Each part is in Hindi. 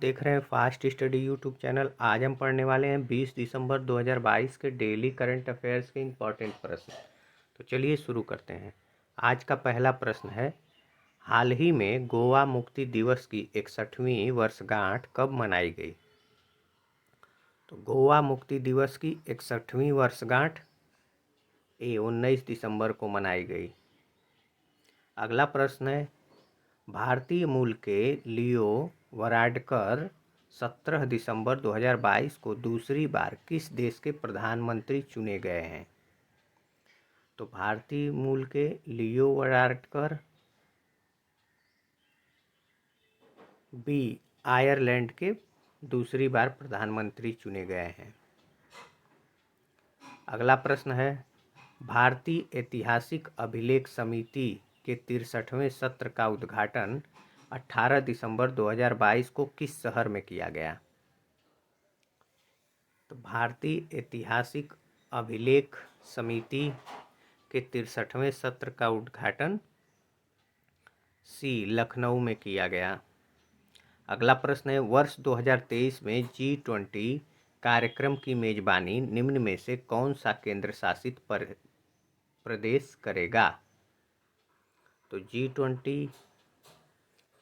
देख रहे हैं फास्ट स्टडी यूट्यूब चैनल। आज हम पढ़ने वाले हैं 20 दिसंबर 2022 के डेली करंट अफेयर्स के इम्पोर्टेंट प्रश्न। तो चलिए शुरू करते हैं। आज का पहला प्रश्न है, हाल ही में गोवा मुक्ति दिवस की 61वीं वर्षगांठ कब मनाई गई? तो गोवा मुक्ति दिवस की 61वीं वर्षगांठ 19 दिसंबर को मनाई गई। अगला प्रश्न है, भारतीय मूल के लियो वराडकर 17 दिसंबर 2022 को दूसरी बार किस देश के प्रधानमंत्री चुने गए हैं? तो भारतीय मूल के लियो वराडकर बी आयरलैंड के दूसरी बार प्रधानमंत्री चुने गए हैं। अगला प्रश्न है, भारतीय ऐतिहासिक अभिलेख समिति के 63वें सत्र का उद्घाटन 18 दिसंबर 2022 को किस शहर में किया गया? तो भारतीय ऐतिहासिक अभिलेख समिति के 63वें सत्र का उद्घाटन सी लखनऊ में किया गया। अगला प्रश्न है, वर्ष 2023 में G20 कार्यक्रम की मेजबानी निम्न में से कौन सा केंद्र शासित प्रदेश करेगा? तो G20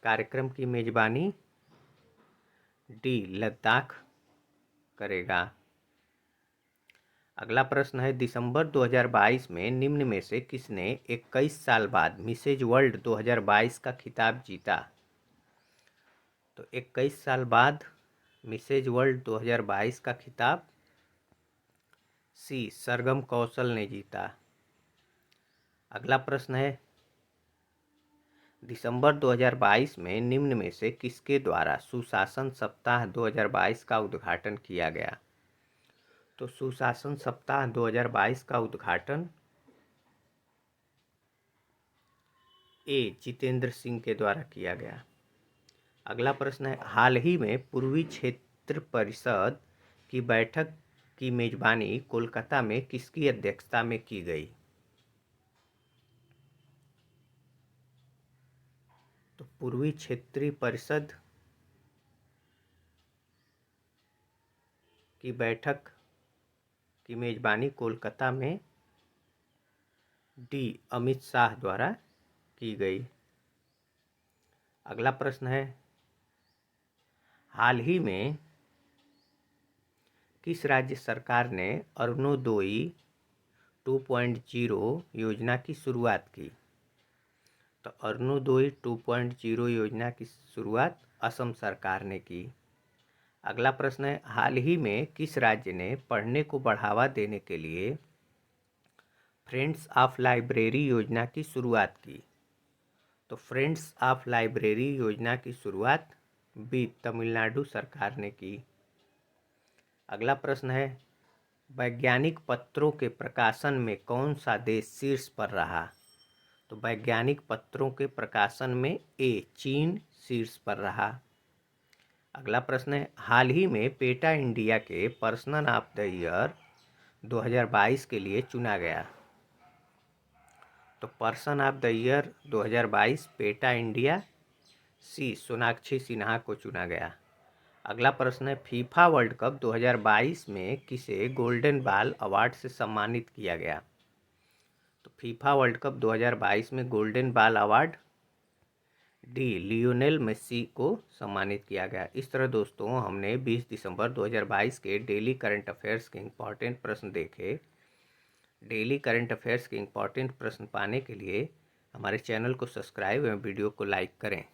कार्यक्रम की मेजबानी डी लद्दाख करेगा। अगला प्रश्न है, दिसंबर 2022 में निम्न में से किसने 21 साल बाद मिसेज वर्ल्ड 2022 का खिताब जीता? तो 21 साल बाद मिसेज वर्ल्ड 2022 का खिताब सी सरगम कौशल ने जीता। अगला प्रश्न है, दिसंबर 2022 में निम्न में से किसके द्वारा सुशासन सप्ताह 2022 का उद्घाटन किया गया? तो सुशासन सप्ताह 2022 का उद्घाटन जितेंद्र सिंह के द्वारा किया गया। अगला प्रश्न है, हाल ही में पूर्वी क्षेत्र परिषद की बैठक की मेजबानी कोलकाता में किसकी अध्यक्षता में की गई? तो पूर्वी क्षेत्रीय परिषद की बैठक की मेजबानी कोलकाता में डी अमित शाह द्वारा की गई। अगला प्रश्न है, हाल ही में किस राज्य सरकार ने अरुणोदय 2.0 योजना की शुरुआत की? तो अरुणोदय 2.0 योजना की शुरुआत असम सरकार ने की। अगला प्रश्न है, हाल ही में किस राज्य ने पढ़ने को बढ़ावा देने के लिए फ्रेंड्स ऑफ लाइब्रेरी योजना की शुरुआत की? तो फ्रेंड्स ऑफ लाइब्रेरी योजना की शुरुआत भी तमिलनाडु सरकार ने की। अगला प्रश्न है, वैज्ञानिक पत्रों के प्रकाशन में कौन सा देश शीर्ष पर रहा? तो वैज्ञानिक पत्रों के प्रकाशन में चीन शीर्ष पर रहा। अगला प्रश्न है, हाल ही में पेटा इंडिया के पर्सन ऑफ द ईयर 2022 के लिए चुना गया। तो person of the year 2022 PETA India सी सोनाक्षी सिन्हा को चुना गया। अगला प्रश्न है, फीफा वर्ल्ड कप 2022 में किसे गोल्डन बॉल अवार्ड से सम्मानित किया गया? तो फीफा वर्ल्ड कप 2022 में गोल्डन बॉल अवार्ड डी लियोनेल मेसी को सम्मानित किया गया। इस तरह दोस्तों हमने 20 दिसंबर 2022 के डेली करंट अफेयर्स के इम्पॉर्टेंट प्रश्न देखे। डेली करंट अफेयर्स के इम्पॉर्टेंट प्रश्न पाने के लिए हमारे चैनल को सब्सक्राइब एवं वीडियो को लाइक करें।